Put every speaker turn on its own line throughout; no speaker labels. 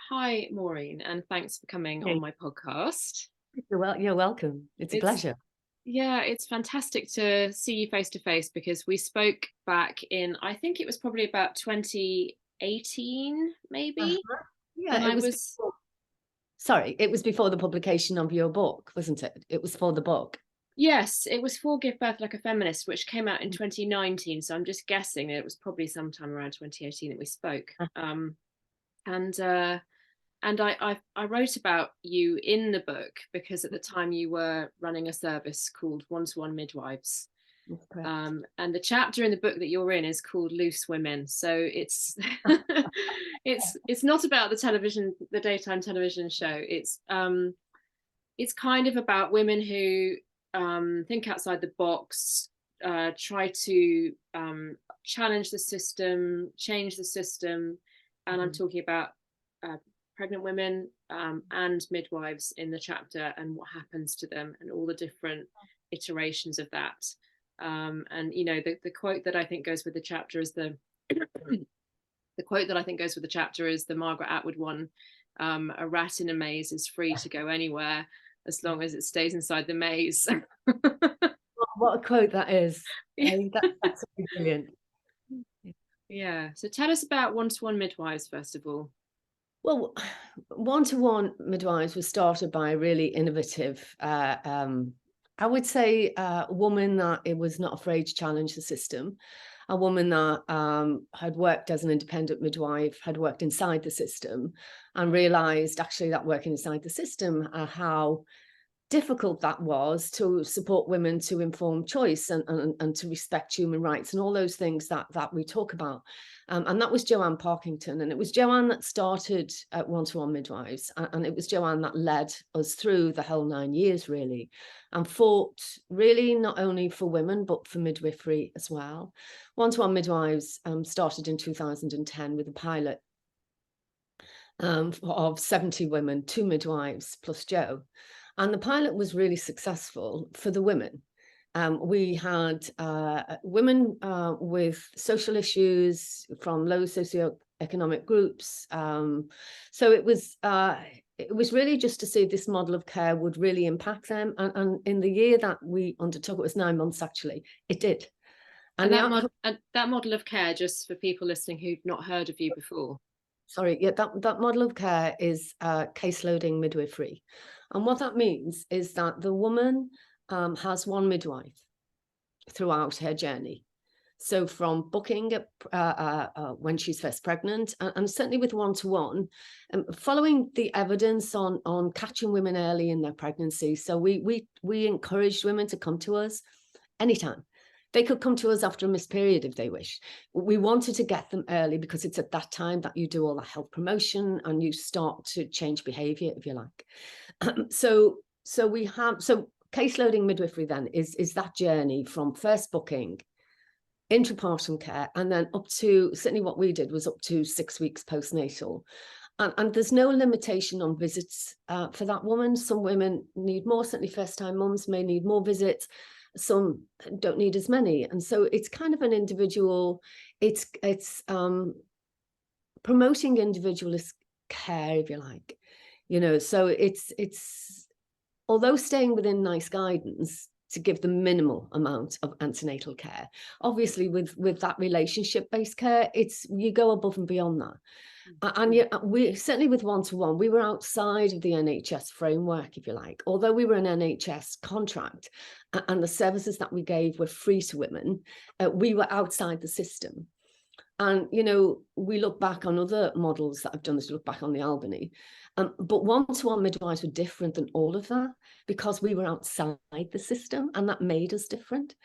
Hi, Maureen, and thanks for coming on
Hey,
my podcast.
you're welcome. It's a
It's
pleasure.
yeah, it's fantastic to see you face to face because we spoke back in, I think it was probably about 2018, maybe,
Uh-huh. Yeah,
when
it
I
was
was,
before, sorry, it was before the publication of your book, wasn't it? It was for the book.
yes, it was for Give Birth Like a Feminist, which came out in 2019. So I'm just guessing that it was probably sometime around 2018 that we spoke. And I wrote about you in the book because at the time you were running a service called One Midwives.
That's correct.
And the chapter in the book that you're in is called Loose Women. So it's it's not about the daytime television show. It's kind of about women who think outside the box, try to challenge the system, change the system, and I'm
Mhm.
talking about uh, pregnant women and midwives in the chapter and what happens to them and all the different iterations of that. And you know, the quote that I think goes with the chapter is the quote that I think goes with the chapter is the Margaret Atwood one. A rat in a maze is free to go anywhere as long as it stays inside the maze.
What a quote that is.
Yeah.
That's brilliant.
Yeah. So tell us about one-to-one midwives first of all.
Well, one-to-one midwives was started by a really innovative, I would say, a woman that it was not afraid to challenge the system, a woman that had worked as an independent midwife, had worked inside the system, and realised actually that working inside the system, how difficult that was to support women to informed choice and to respect human rights and all those things that we talk about. And that was Joanne Parkington. And it was Joanne that started at One-to-One Midwives. And it was Joanne that led us through the whole 9 years, really, and fought really not only for women, but for midwifery as well. One-to-One Midwives started in 2010 with a pilot of 70 women, 2 midwives plus Jo. And the pilot was really successful for the women. We had women with social issues from low socioeconomic groups. So it was really just to see if this model of care would really impact them. And in the year that we undertook, it was 9 months actually, it did. And
And
the outcome,
that model of care, just for people listening who've not heard of you before.
sorry, yeah, that model of care is caseloading midwifery. And what that means is that the woman has one midwife throughout her journey. So from booking when she's first pregnant, and certainly with one-to-one, following the evidence on catching women early in their pregnancy. So we encouraged women to come to us anytime. They could come to us after a missed period if they wish. We wanted to get them early because it's at that time that you do all the health promotion and you start to change behavior, if you like. So caseloading midwifery then is that journey from first booking, intrapartum care, and then up to, certainly what we did was up to 6 weeks postnatal. And there's no limitation on visits for that woman. Some women need more, certainly first-time mums may need more visits. Some don't need as many. And so it's kind of an individual, it's promoting individualist care, if you like. So it's although staying within NICE guidance to give the minimal amount of antenatal care, obviously with that relationship-based care, you go above and beyond that. And we certainly with one-to-one, we were outside of the NHS framework, if you like. Although we were an NHS contract and the services that we gave were free to women, we were outside the system. And, we look back on other models that have done this, we look back on the Albany. But one-to-one midwives were different than all of that because we were outside the system, and that made us different.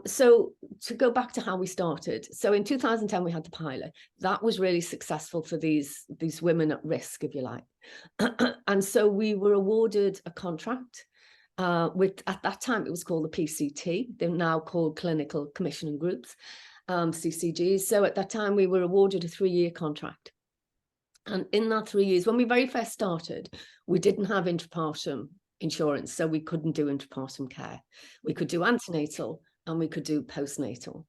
So to go back to how we started, so in 2010 we had the pilot. That was really successful for these women at risk, if you like. And so we were awarded a contract with, at that time it was called the PCT. They're now called Clinical Commissioning Groups, CCGs. So at that time we were awarded a 3-year contract. And in that 3 years, when we very first started, we didn't have intrapartum insurance, so we couldn't do intrapartum care. We could do antenatal and we could do postnatal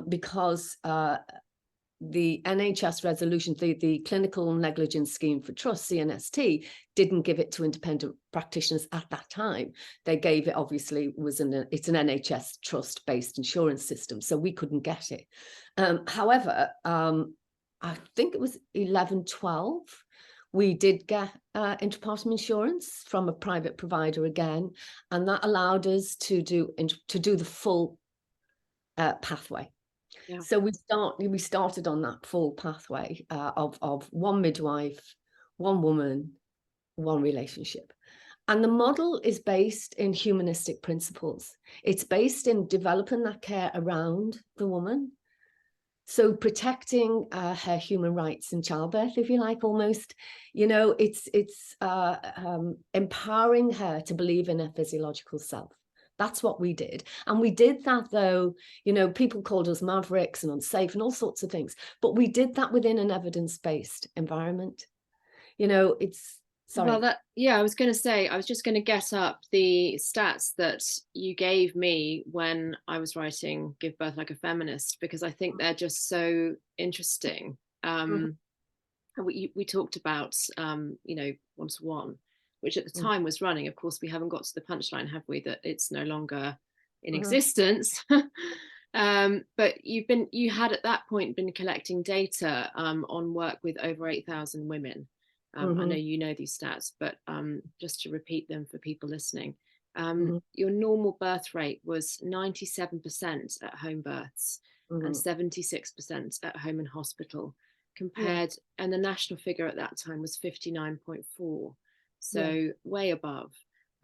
because the NHS resolution, the Clinical Negligence Scheme for Trust, CNST, didn't give it to independent practitioners at that time. They gave it, obviously, it's an NHS trust-based insurance system, so we couldn't get it. However, I think it was 11, 12, we did get intrapartum insurance from a private provider again, and that allowed us to do the full pathway.
Yeah.
So we started on that full pathway of one midwife, one woman, one relationship. And the model is based in humanistic principles. It's based in developing that care around the woman. So protecting her human rights in childbirth, if you like, almost, it's empowering her to believe in her physiological self. That's what we did. And we did that, though, people called us mavericks and unsafe and all sorts of things. But we did that within an evidence-based environment. Sorry.
Well, I was going to say, I was just going to get up the stats that you gave me when I was writing Give Birth Like a Feminist, because I think they're just so interesting. We talked about, one-to-one, which at the time was running. Of course, we haven't got to the punchline, have we, that it's no longer in existence. But you had at that point been collecting data on work with over 8,000 women. I know you know these stats, but just to repeat them for people listening, your normal birth rate was 97% at home births and 76% at home and hospital, compared, and the national figure at that time was 59.4, so way above.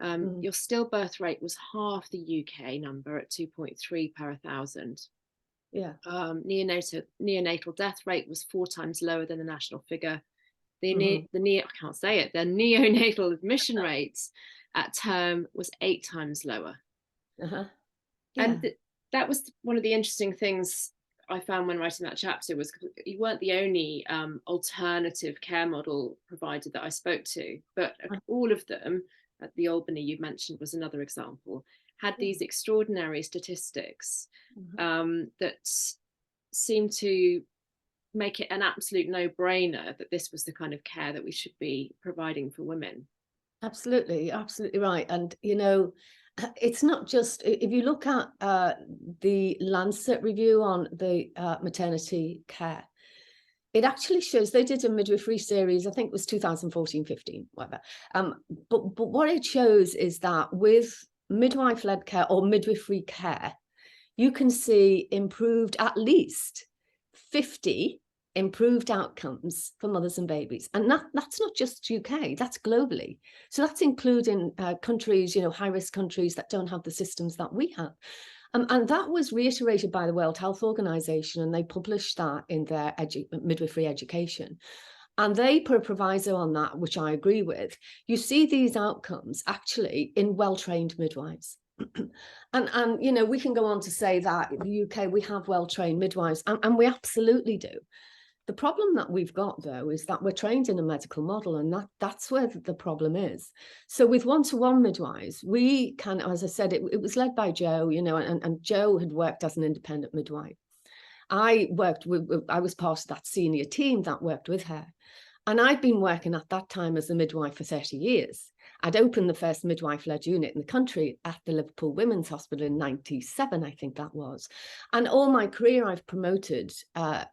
Your stillbirth rate was half the UK number at 2.3 per 1,000.
Yeah.
Neonatal death rate was 4 times lower than the national figure. The neonatal admission rates at term was 8 times lower. And that was one of the interesting things I found when writing that chapter, was you weren't the only alternative care model provider that I spoke to, but all of them, at the Albany you mentioned was another example, had these extraordinary statistics that seemed to make it an absolute no-brainer that this was the kind of care that we should be providing for women.
Absolutely right. And it's not just, if you look at the Lancet review on the maternity care, it actually shows, they did a midwifery series, I think it was 2014-15, whatever, but what it shows is that with midwife-led care or midwifery care, you can see improved, at least 50 improved outcomes for mothers and babies. And that's not just UK, that's globally. So that's including countries, high-risk countries that don't have the systems that we have. And that was reiterated by the World Health Organization, and they published that in their midwifery education. And they put a proviso on that, which I agree with. You see these outcomes actually in well-trained midwives. And we can go on to say that in the UK, we have well-trained midwives, and we absolutely do. The problem that we've got, though, is that we're trained in a medical model, and that's where the problem is. So with one-to-one midwives, we can, as I said, it was led by Jo, and Jo had worked as an independent midwife. I was part of that senior team that worked with her. And I'd been working at that time as a midwife for 30 years. I'd opened the first midwife-led unit in the country at the Liverpool Women's Hospital in 97, I think that was. And all my career, I've promoted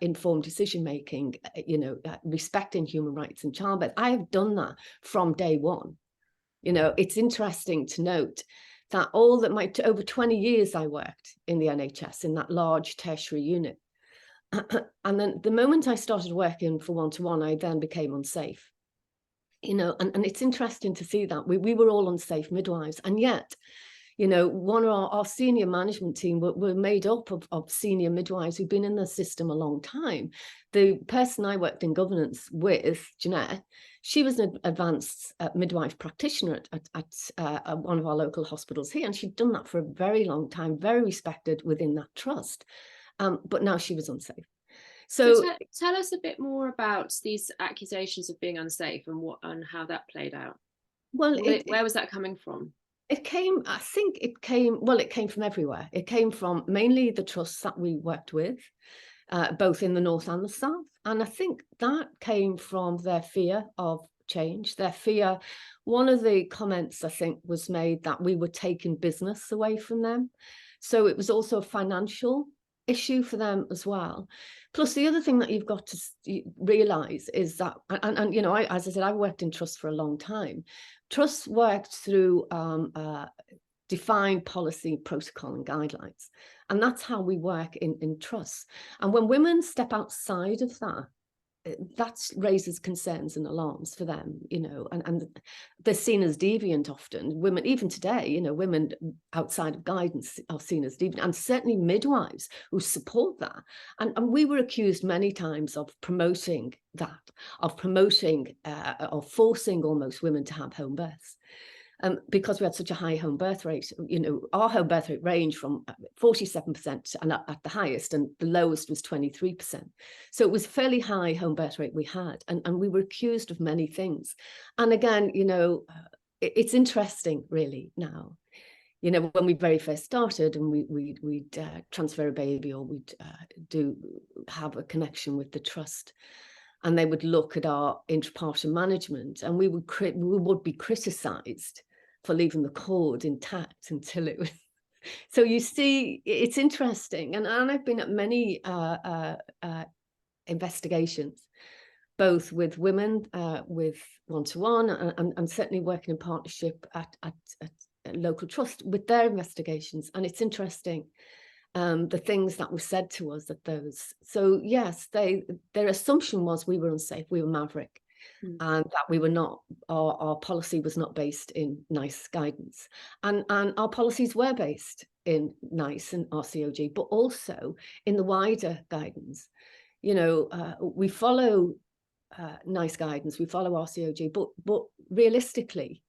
informed decision-making, respecting human rights in childbirth. I have done that from day one. It's interesting to note that over 20 years I worked in the NHS in that large tertiary unit. And then the moment I started working for one-to-one, I then became unsafe. And it's interesting to see that we were all unsafe midwives, and yet, one of our senior management team were made up of senior midwives who've been in the system a long time. The person I worked in governance with, Jeanette, she was an advanced midwife practitioner at one of our local hospitals here, and she'd done that for a very long time, very respected within that trust. But now she was unsafe. So
tell us a bit more about these accusations of being unsafe and how that played out.
Well,
where was that coming from?
It came from everywhere. It came from mainly the trusts that we worked with. both in the north and the south. And I think that came from their fear of change, their fear. One of the comments, I think, was made that we were taking business away from them. So it was also a financial issue for them as well. Plus, the other thing that you've got to realise is that, and you know, as I said, I've worked in trust for a long time. Trust worked through defined policy, protocol and guidelines. And that's how we work in trust. And when women step outside of that, that raises concerns and alarms for them, you know, and they're seen as deviant often. Women, even today, you know, women outside of guidance are seen as deviant, and certainly midwives who support that. And we were accused many times of promoting that, of promoting or forcing almost women to have home births. Because we had such a high home birth rate, you know, our home birth rate ranged from 47% and at the highest, and the lowest was 23%. So it was a fairly high home birth rate we had, and we were accused of many things. And again, you know, it's interesting really now. You know, when we very first started and we'd transfer a baby, or we'd do have a connection with the trust, and they would look at our intrapartum management, and we would be criticised for leaving the cord intact until it was. So you see, it's interesting, and I've been at many investigations, both with women, with one-to-one, and certainly working in partnership at local trust with their investigations, and it's interesting. The things that were said to us at those. So yes, their assumption was we were unsafe, we were Maverick, and that we were not, our policy was not based in NICE guidance. And our policies were based in NICE and RCOG, but also in the wider guidance. You know, we follow NICE guidance, we follow RCOG, but realistically,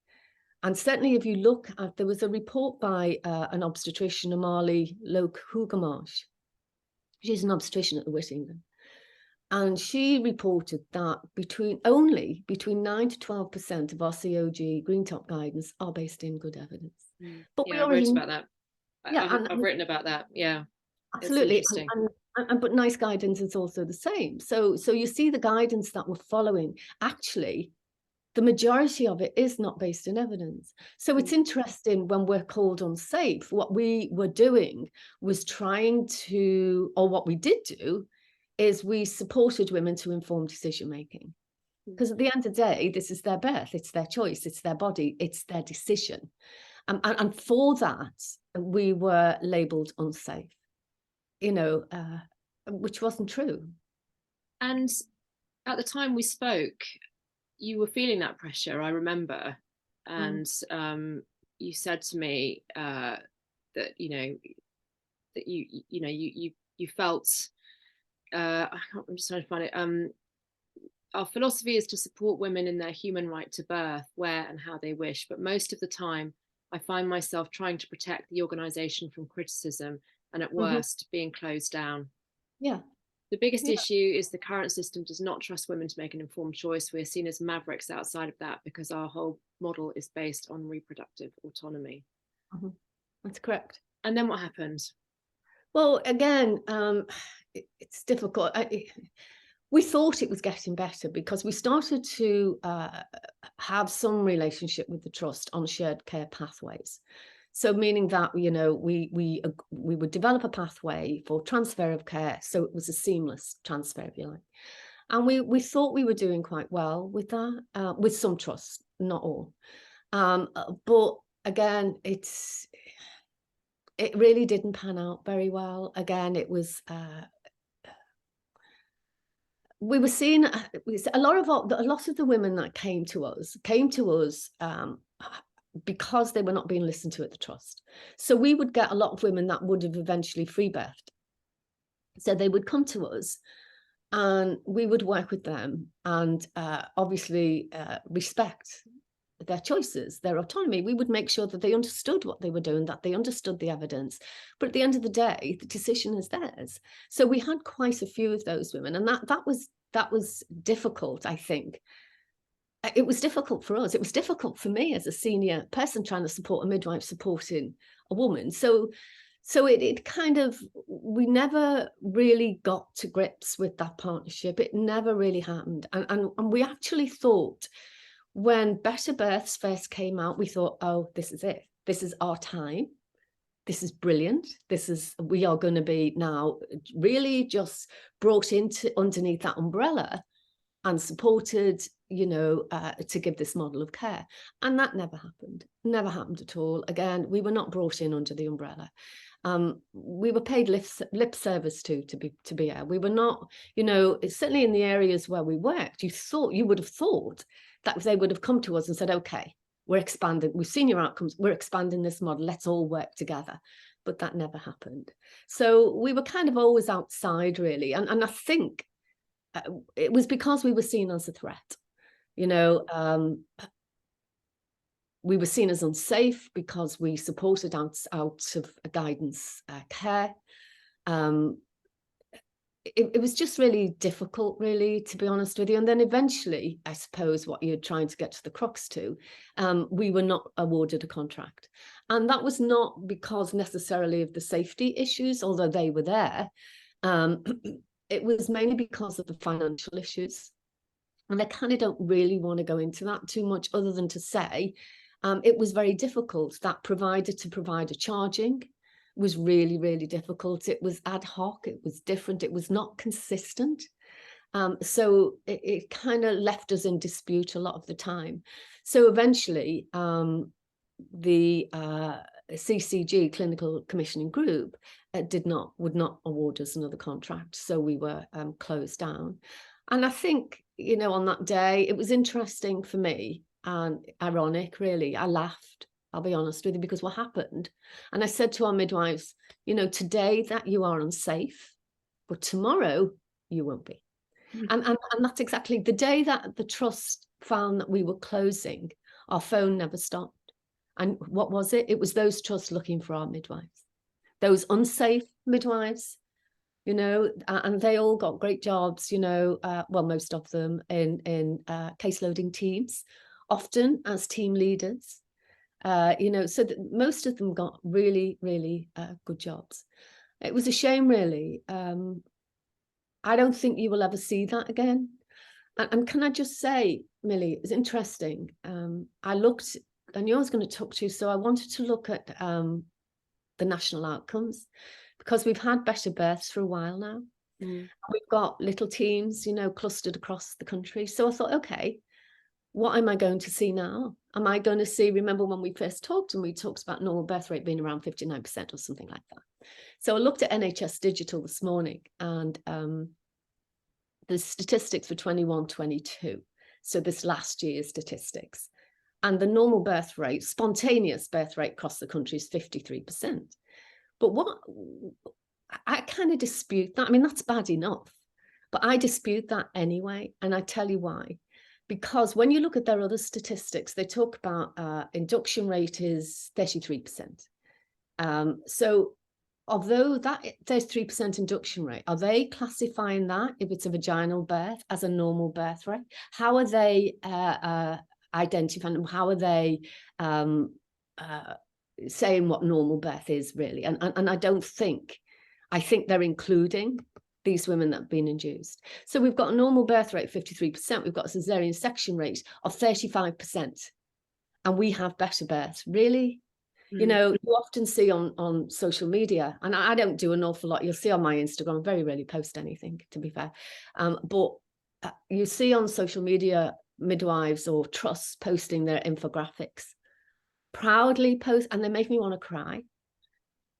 and certainly if you look at, there was a report by an obstetrician, Amali Loke-Hugamash. She's an obstetrician at the Whittingham. And she reported that between 9 to 12% of RCOG green top guidance are based in good evidence. But
yeah, I wrote about that. Yeah, I've written about that. Yeah,
absolutely. But NICE guidance is also the same. So you see the guidance that we're following, actually, the majority of it is not based in evidence. So it's interesting when we're called unsafe, what we were doing was trying to, or what we did do, is we supported women to inform decision making. Because at the end of the day, this is their birth, it's their choice, it's their body, it's their decision. And for that, we were labelled unsafe, you know, which wasn't true.
And at the time we spoke, you were feeling that pressure, I remember, and you said to me that you felt I'm just trying to find it. Our philosophy is to support women in their human right to birth, where and how they wish, but most of the time I find myself trying to protect the organisation from criticism, and at worst being closed down.
Yeah.
The biggest issue is the current system does not trust women to make an informed choice. We're seen as mavericks outside of that because our whole model is based on reproductive autonomy.
That's correct.
And then what happened?
Well, again, it's difficult. We thought it was getting better because we started to have some relationship with the trust on shared care pathways. So meaning that, you know, we would develop a pathway for transfer of care, so it was a seamless transfer, if you like. And we thought we were doing quite well with that, with some trusts, not all. But again, it really didn't pan out very well. Again, it was we were seeing a lot of the women that came to us because they were not being listened to at the trust. So we would get a lot of women that would have eventually free birthed. So they would come to us and we would work with them and obviously respect their choices, their autonomy. We would make sure that they understood what they were doing, that they understood the evidence. But at the end of the day, the decision is theirs. So we had quite a few of those women, and that was difficult, I think. It was difficult for us. It was difficult for me as a senior person trying to support a midwife supporting a woman. So So it kind of, we never really got to grips with that partnership. It never really happened. And we actually thought, when Better Births first came out, we thought, oh, this is it. This is our time. This is brilliant. We are going to be now really just brought into underneath that umbrella and supported, to give this model of care. And that never happened at all. Again, we were not brought in under the umbrella. We were paid lip service to be here. We were not, certainly in the areas where we worked, you would have thought that they would have come to us and said, okay, we're expanding, we've seen your outcomes, we're expanding this model, let's all work together. But that never happened. So we were kind of always outside, really. And I think it was because we were seen as a threat. We were seen as unsafe because we supported out of guidance care. It was just really difficult, really, to be honest with you. And then eventually, I suppose what you're trying to get to the crux to, we were not awarded a contract. And that was not because necessarily of the safety issues, although they were there. It was mainly because of the financial issues. And I kind of don't really want to go into that too much, other than to say it was very difficult. That provider to provider charging was really, really difficult. It was ad hoc, it was different, it was not consistent. So it kind of left us in dispute a lot of the time. So eventually, the CCG, Clinical Commissioning Group, would not award us another contract. So we were closed down. And I think, on that day, it was interesting for me and ironic, really. I laughed, I'll be honest with you, because what happened, and I said to our midwives, today that you are unsafe, but tomorrow you won't be. And that's exactly the day that the trust found that we were closing, our phone never stopped. And what was it? It was those trusts looking for our midwives, those unsafe midwives, and they all got great jobs, most of them in caseloading teams, often as team leaders. So that most of them got really, really good jobs. It was a shame, really. I don't think you will ever see that again. And can I just say, Millie, it's interesting. I looked, and you're going to talk to, so I wanted to look at the national outcomes, because we've had Better Births for a while now. We've got little teams, clustered across the country. So I thought, okay, what am I going to see now? Am I going to see, remember when we first talked, and we talked about normal birth rate being around 59% or something like that. So I looked at NHS Digital this morning, and the statistics for 21-22. So this last year's statistics. And the normal birth rate, spontaneous birth rate across the country is 53%. But what I kind of dispute that. I mean, that's bad enough, but I dispute that anyway. And I tell you why. Because when you look at their other statistics, they talk about induction rate is 33%. So although that 33% induction rate, are they classifying that, if it's a vaginal birth, as a normal birth rate? How are they identifying, how are they saying what normal birth is, really? And I think they're including these women that have been induced. So we've got a normal birth rate of 53%, we've got a cesarean section rate of 35%, and we have Better Births. Really? You often see on social media, and I don't do an awful lot, you'll see on my Instagram, I very rarely post anything, to be fair, but you see on social media midwives or trusts posting their infographics, proudly post, and they make me want to cry.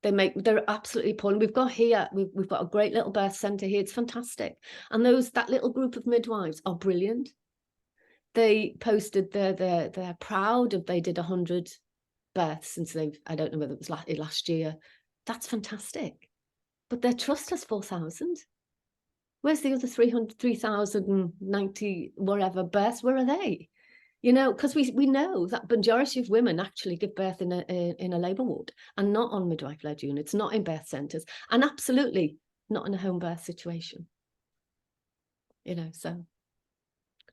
They're absolutely appalling. We've got a great little birth centre here. It's fantastic. And that little group of midwives are brilliant. They posted they're proud of, they did 100 births since I don't know whether it was last year. That's fantastic. But their trust has 4,000. Where's the other 3,090 whatever births? Where are they? Because we know that majority of women actually give birth in a labour ward, and not on midwife-led units, not in birth centres, and absolutely not in a home birth situation. So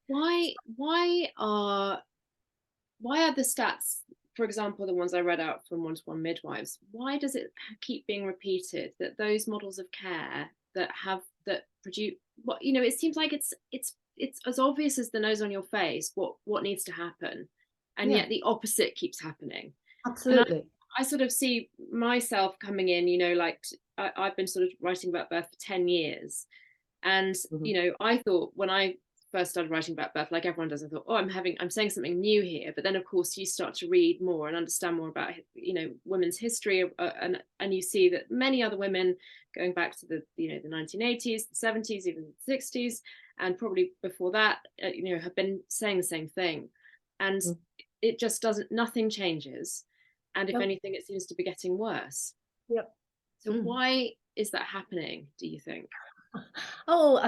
why are the stats for example, the ones I read out from One Midwives, why does it keep being repeated that those models of care that produce what, you know, it seems like it's as obvious as the nose on your face what needs to happen, and yet the opposite keeps happening.
Absolutely.
And I sort of see myself coming in, you know, like I've been sort of writing about birth for 10 years. And, you know, I thought when I first started writing about birth, like everyone does, I thought, oh, I'm saying something new here. But then, of course, you start to read more and understand more about, you know, women's history, and you see that many other women, going back to the, you know, the 1980s, the 70s, even the 60s, and probably before that, you know, have been saying the same thing. And it just doesn't, nothing changes. And if anything, it seems to be getting worse. So why is that happening, do you think?
Oh,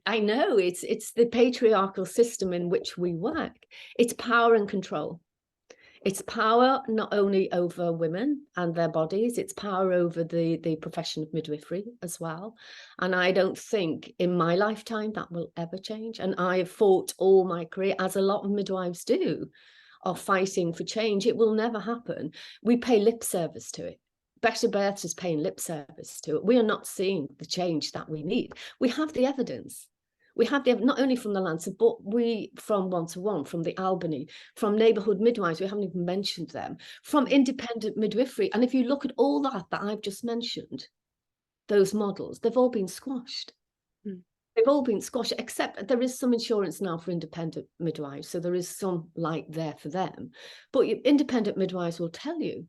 I know it's the patriarchal system in which we work. It's power and control. It's power not only over women and their bodies, it's power over the profession of midwifery as well. And I don't think in my lifetime that will ever change. And I have fought all my career, as a lot of midwives do, are fighting for change. It will never happen. We pay lip service to it. Better Births is paying lip service to it. We are not seeing the change that we need. We have the evidence. We have the not only from the Lancet, but we from One to One, from the Albany, from neighbourhood midwives. We haven't even mentioned them, from independent midwifery. And if you look at all that I've just mentioned, those models, they've all been squashed. They've all been squashed, except there is some insurance now for independent midwives. So there is some light there for them. But independent midwives will tell you,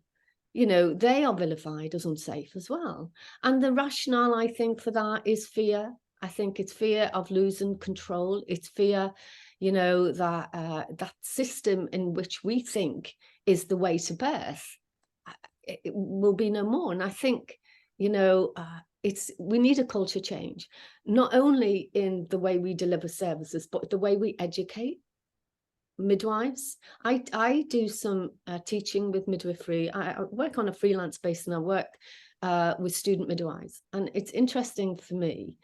you know, they are vilified as unsafe as well. And the rationale, I think, for that is fear. I think it's fear of losing control. It's fear, you know, that that system in which we think is the way to birth, it will be no more. And I think, you know, we need a culture change, not only in the way we deliver services, but the way we educate midwives. I do some teaching with midwifery. I work on a freelance basis, and I work with student midwives. And it's interesting for me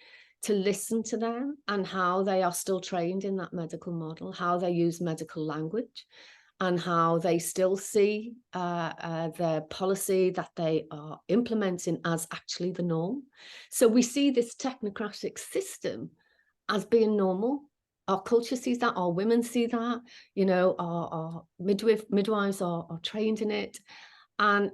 to listen to them and how they are still trained in that medical model, how they use medical language, and how they still see their policy that they are implementing as actually the norm. So we see this technocratic system as being normal. Our culture sees that, our women see that, you know, our midwives are trained in it, and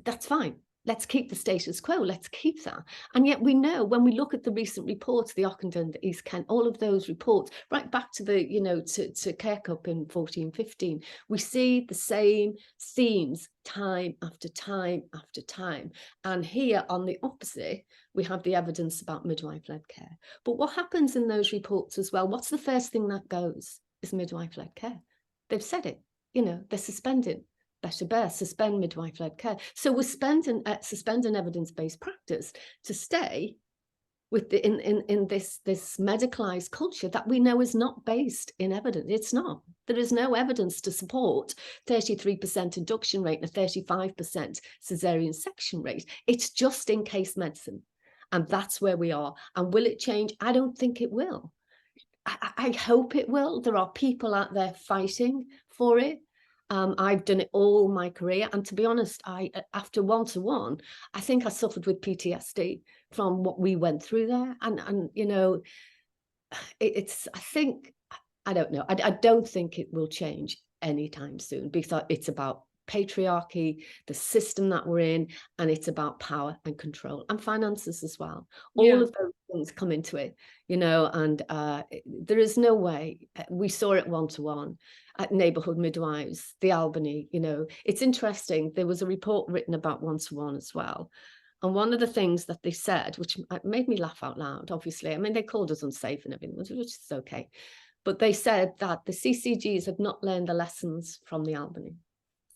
that's fine. Let's keep the status quo, let's keep that. And yet we know, when we look at the recent reports, the Ockenden, the East Kent, all of those reports, right back to the, you know, to Care Cup in 14-15, we see the same themes time after time after time. And here on the opposite, we have the evidence about midwife-led care. But what happens in those reports as well, what's the first thing that goes? Is midwife-led care. They've said it, you know, they're suspending Better Birth, suspend midwife-led care. So we're suspending evidence-based practice to stay with in this medicalized culture that we know is not based in evidence. It's not. There is no evidence to support 33% induction rate and a 35% cesarean section rate. It's just in case medicine. And that's where we are. And will it change? I don't think it will. I hope it will. There are people out there fighting for it. I've done it all my career, and to be honest, after One to One, I think I suffered with PTSD from what we went through there, and you know, I don't know. I don't think it will change anytime soon, because it's about patriarchy, the system that we're in, and it's about power and control and finances as well. All of those things come into it, you know, and there is no way. We saw it One to One at neighbourhood midwives, the Albany, you know. It's interesting, there was a report written about One to One as well. And one of the things that they said, which made me laugh out loud, obviously, I mean, they called us unsafe and everything, which is okay. But they said that the CCGs had not learned the lessons from the Albany.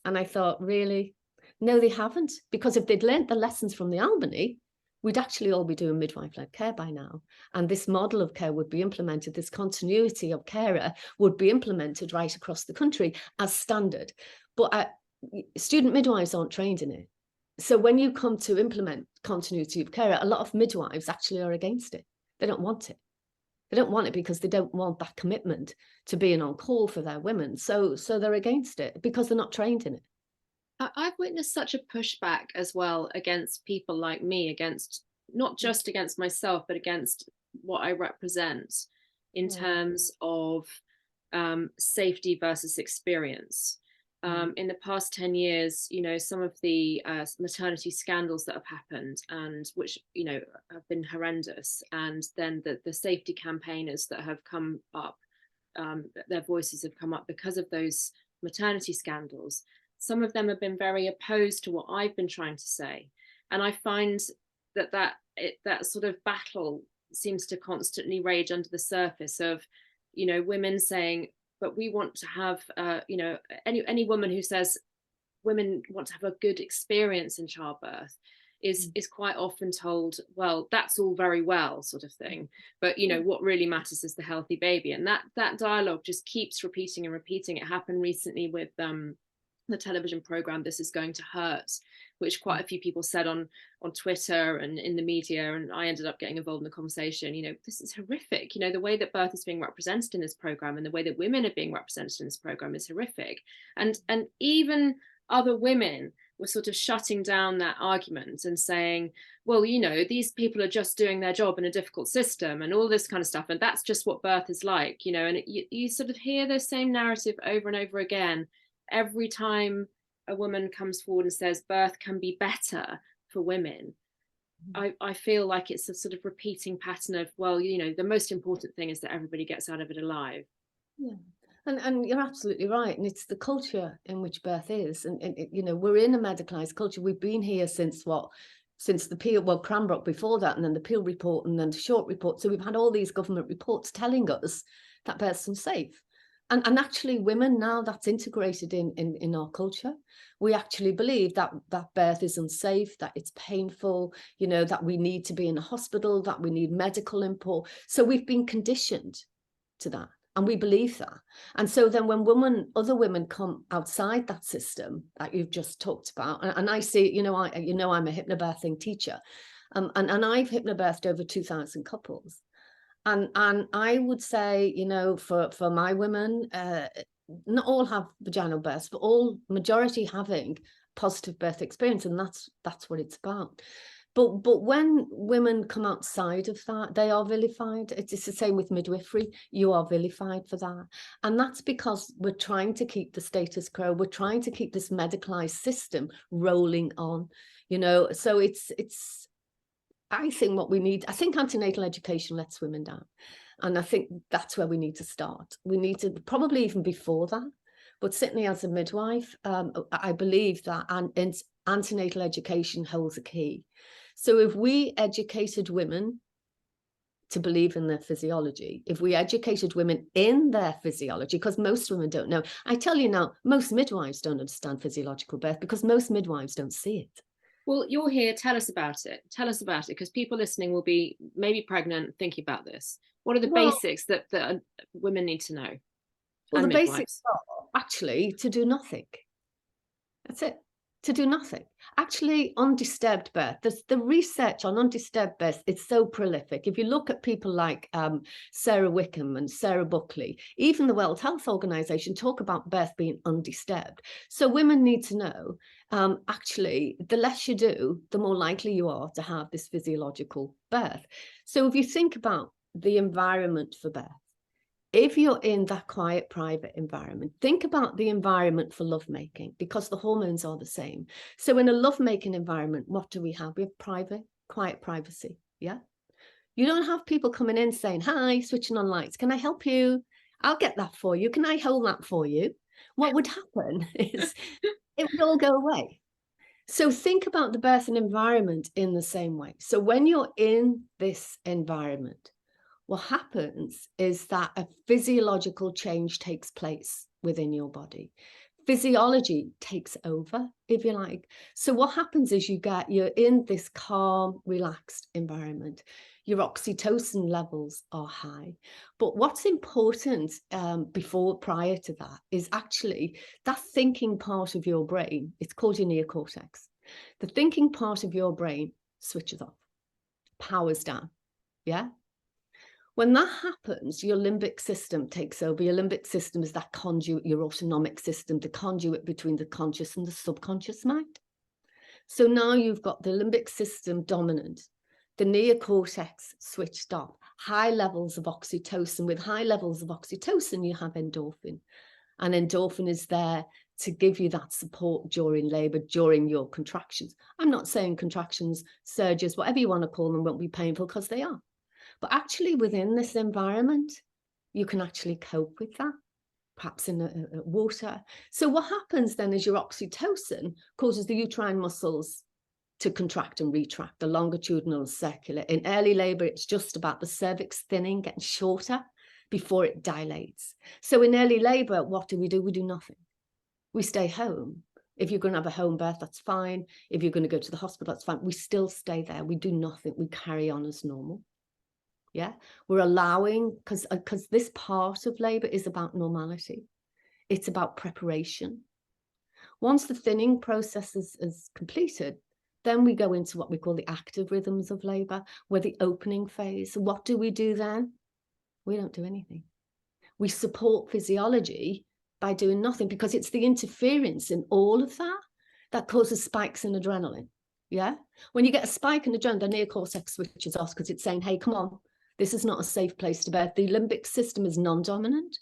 And I thought, really? No, they haven't. Because if they'd learned the lessons from the Albany, we'd actually all be doing midwife-led care by now. And this model of care would be implemented, this continuity of carer would be implemented right across the country as standard. But student midwives aren't trained in it. So when you come to implement continuity of care, a lot of midwives actually are against it. They don't want it. They don't want it because they don't want that commitment to being on call for their women. So they're against it because they're not trained in it.
I've witnessed such a pushback as well against people like me, against not just against myself, but against what I represent in terms of safety versus experience. In the past 10 years, you know, some of the maternity scandals that have happened, and which, you know, have been horrendous, and then the safety campaigners that have come up, their voices have come up because of those maternity scandals. Some of them have been very opposed to what I've been trying to say, and I find that sort of battle seems to constantly rage under the surface of, you know, women saying, but we want to have, you know, any woman who says women want to have a good experience in childbirth is quite often told, well, that's all very well, sort of thing, but you know what really matters is the healthy baby. And that dialogue just keeps repeating and repeating. It happened recently with the television program This Is Going to Hurt, which quite a few people said on Twitter and in the media, and I ended up getting involved in the conversation. You know, this is horrific. You know, the way that birth is being represented in this program and the way that women are being represented in this program is horrific. And even other women were sort of shutting down that argument and saying, well, you know, these people are just doing their job in a difficult system and all this kind of stuff, and that's just what birth is like, you know. And you sort of hear the same narrative over and over again every time a woman comes forward and says birth can be better for women. I feel like it's a sort of repeating pattern of, well, you know, the most important thing is that everybody gets out of it alive. Yeah.
And you're absolutely right. And it's the culture in which birth is. And you know, we're in a medicalized culture. We've been here since the Peel, well, Cranbrook before that, and then the Peel report, and then the Short report. So we've had all these government reports telling us that birth's unsafe. And actually women, now that's integrated in our culture. We actually believe that birth is unsafe, that it's painful, you know, that we need to be in a hospital, that we need medical import. So we've been conditioned to that. And we believe that. And so then when other women come outside that system that you've just talked about, and I see, I'm a hypnobirthing teacher, and I've hypnobirthed over 2,000 couples. And I would say, you know, for my women, not all have vaginal births, but majority having positive birth experience, and that's what it's about. But when women come outside of that, they are vilified. It's the same with midwifery. You are vilified for that. And that's because we're trying to keep the status quo. We're trying to keep this medicalized system rolling on, you know. So it's I think what we need, I think antenatal education lets women down. And I think that's where we need to start. We need to, probably even before that, but certainly as a midwife, I believe that antenatal education holds a key. So if we educated women to believe in their physiology, if we educated women in their physiology, because most women don't know. I tell you now, most midwives don't understand physiological birth because most midwives don't see it.
Well, you're here. Tell us about it. Tell us about it, because people listening will be maybe pregnant thinking about this. What are the basics that women need to know?
Well, the basics are actually to do nothing. That's it. To do nothing. Actually, undisturbed birth, the research on undisturbed birth is so prolific. If you look at people like Sarah Wickham and Sarah Buckley, even the World Health Organization talk about birth being undisturbed. So women need to know, actually, the less you do, the more likely you are to have this physiological birth. So if you think about the environment for birth, if you're in that quiet, private environment, think about the environment for lovemaking, because the hormones are the same. So in a lovemaking environment, what do we have? We have private, quiet privacy. Yeah. You don't have people coming in saying, hi, switching on lights. Can I help you? I'll get that for you. Can I hold that for you? What would happen is it would all go away. So think about the birthing environment in the same way. So when you're in this environment, what happens is that a physiological change takes place within your body. Physiology takes over, if you like. So what happens is you're in this calm, relaxed environment. Your oxytocin levels are high. But what's important prior to that is actually that thinking part of your brain. It's called your neocortex. The thinking part of your brain switches off, powers down. Yeah. When that happens, your limbic system takes over. Your limbic system is that conduit, your autonomic system, the conduit between the conscious and the subconscious mind. So now you've got the limbic system dominant, the neocortex switched off, high levels of oxytocin. With high levels of oxytocin, you have endorphin. And endorphin is there to give you that support during labor, during your contractions. I'm not saying contractions, surges, whatever you want to call them, won't be painful, because they are. But actually within this environment, you can actually cope with that, perhaps in water. So what happens then is your oxytocin causes the uterine muscles to contract and retract, the longitudinal circular. In early labor, it's just about the cervix thinning, getting shorter before it dilates. So in early labor, what do? We do nothing. We stay home. If you're going to have a home birth, that's fine. If you're going to go to the hospital, that's fine. We still stay there. We do nothing. We carry on as normal. Yeah, we're allowing, because this part of labor is about normality. It's about preparation. Once the thinning process is completed, then we go into what we call the active rhythms of labor, where the opening phase. What do we do then? We don't do anything. We support physiology by doing nothing, because it's the interference in all of that that causes spikes in adrenaline. Yeah, when you get a spike in adrenaline, the neocortex switches off, because it's saying, hey, come on, this is not a safe place to birth. The limbic system is non-dominant.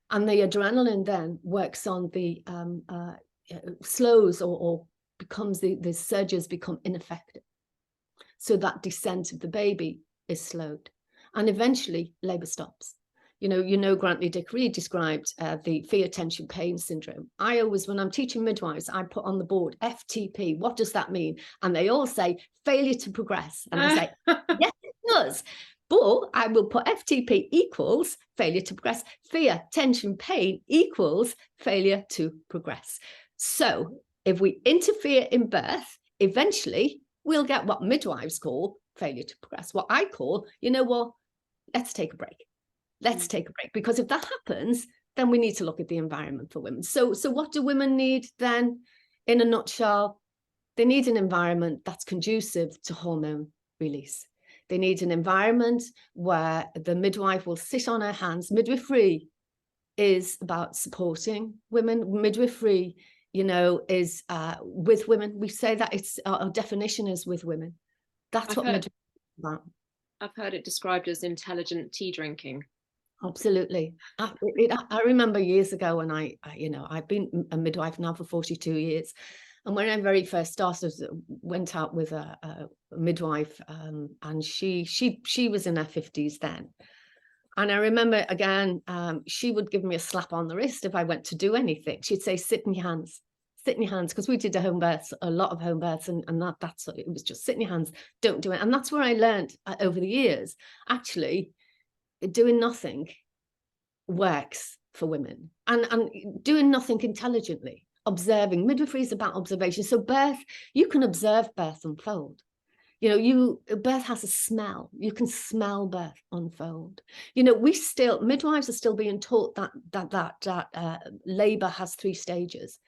And the adrenaline then works on the slows or becomes the surges become ineffective. So that descent of the baby is slowed. And eventually labor stops. You know, Grantley Dick Reed described the fear, tension, pain syndrome. I always, when I'm teaching midwives, I put on the board FTP. What does that mean? And they all say failure to progress. And I say, yes, it does. But I will put FTP equals failure to progress. Fear, tension, pain equals failure to progress. So if we interfere in birth, eventually we'll get what midwives call failure to progress. What I call, you know what, let's take a break. Let's take a break, because if that happens, then we need to look at the environment for women. So what do women need then? In a nutshell, they need an environment that's conducive to hormone release. They need an environment where the midwife will sit on her hands. Midwifery is about supporting women. Midwifery, is with women. We say that it's our definition is with women. That's what midwifery is about.
I've heard it described as intelligent tea drinking.
Absolutely. I remember years ago when I've been a midwife now for 42 years. And when I very first started, went out with a midwife, and she was in her 50s then. And I remember, again, she would give me a slap on the wrist if I went to do anything. She'd say, sit in your hands, because we did a lot of home births, and that's it was just sit in your hands, don't do it. And that's where I learned over the years, actually, doing nothing works for women, and doing nothing intelligently, observing. Midwifery is about observation. So birth, you can observe birth unfold. Birth has a smell. You can smell birth unfold. Midwives are still being taught that labor has 3 stages.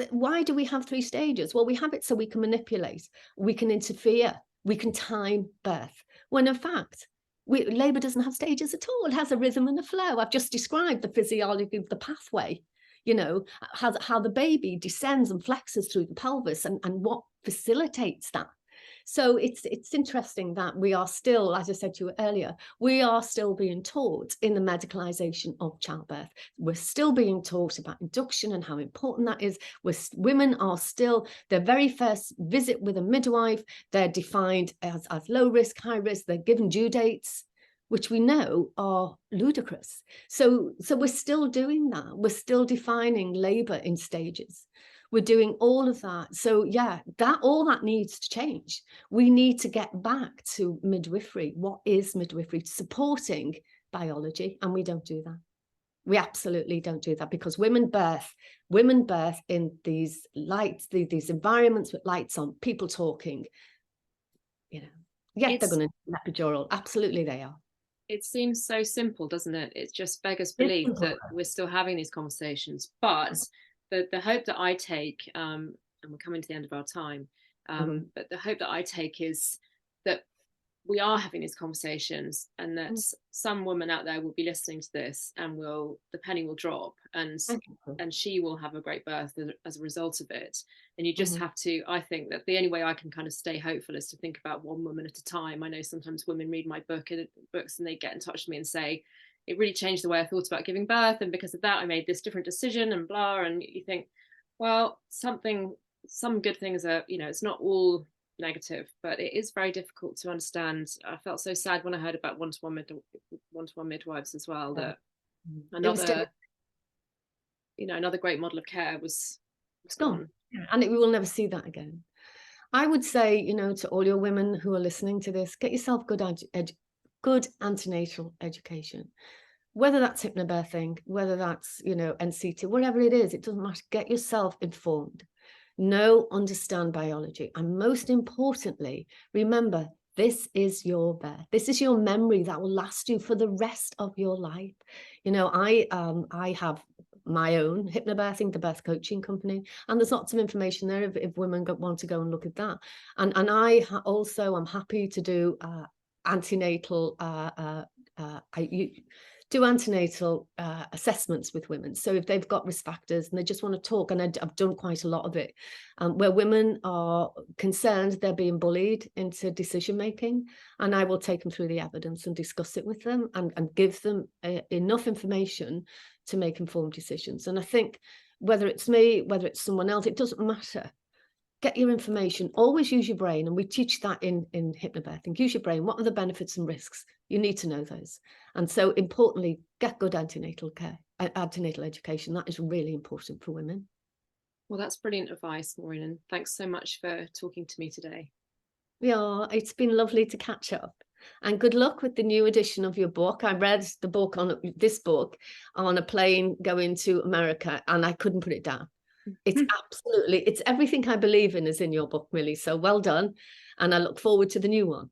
Why do we have 3 stages? Well, we have it so we can manipulate, we can interfere, we can time birth, when in fact labor doesn't have stages at all. It has a rhythm and a flow. I've just described the physiology of the pathway, how the baby descends and flexes through the pelvis, and what facilitates that. So it's interesting that we are still, as I said to you earlier, we are still being taught in the medicalization of childbirth. We're still being taught about induction and how important that is. Women are still, their very first visit with a midwife, they're defined as low risk, high risk. They're given due dates, which we know are ludicrous. So we're still doing that. We're still defining labor in stages. We're doing all of that. So yeah, all that needs to change. We need to get back to midwifery. What is midwifery? Supporting biology. And we don't do that. We absolutely don't do that, because women birth in these lights, these environments with lights on, people talking, they're going to need epidural. Absolutely they are.
It seems so simple, doesn't it? It just beggars belief that we're still having these conversations. But the hope that I take, and we're coming to the end of our time, but the hope that I take is that we are having these conversations, and that some woman out there will be listening to this, and the penny will drop, and she will have a great birth as a result of it. And you just have to, I think that the only way I can kind of stay hopeful is to think about one woman at a time. I know sometimes women read my books and they get in touch with me and say, it really changed the way I thought about giving birth, and because of that I made this different decision, and blah. And you think, well, some good things are, it's not all negative, but it is very difficult to understand. I felt so sad when I heard about one-to-one midwives as well, that another great model of care was gone.
And we will never see that again. I would say, to all your women who are listening to this, get yourself good antenatal education, whether that's hypnobirthing, whether that's, NCT, whatever it is, it doesn't matter. Get yourself informed. Know, understand biology. And most importantly, remember, this is your birth. This is your memory that will last you for the rest of your life. I have my own hypnobirthing, the birth coaching company, and there's lots of information there if women want to go and look at that. And I also am happy to do antenatal do antenatal assessments with women. So if they've got risk factors and they just want to talk, and I've done quite a lot of it, where women are concerned they're being bullied into decision making, and I will take them through the evidence and discuss it with them, and give them enough information to make informed decisions. And I think whether it's me, whether it's someone else, it doesn't matter. Get your information, always use your brain. And we teach that in hypnobirthing. Use your brain. What are the benefits and risks? You need to know those. And so importantly, get good antenatal care, antenatal education. That is really important for women.
Well, that's brilliant advice, Maureen. And thanks so much for talking to me today.
Yeah, it's been lovely to catch up. And good luck with the new edition of your book. I read this book on a plane going to America, and I couldn't put it down. It's everything I believe in is in your book, Millie. So well done. And I look forward to the new one.